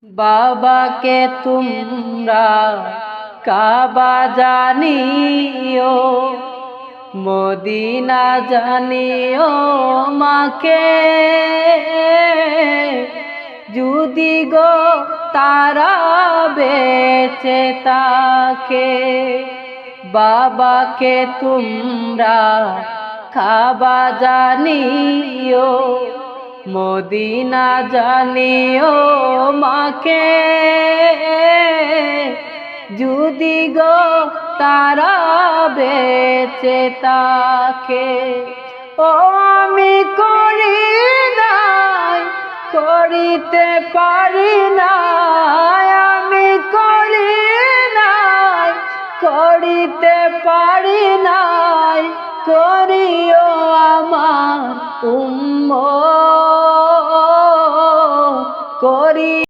বাবাকে তোমরা কাবা জানিও, মদিনা জানিও মাকে। যদি গো তারা বেঁচে থাকে, বাবাকে তোমরা কাবা জানিও, মদিনা জানিও মাকে। যদি গো তারা বেঁচে থাকে। ও আমি করি নাই, করিতে পারি নাই, আমি করি নাই, করিতে পারি নাই, করিও আমার উম্মত করি।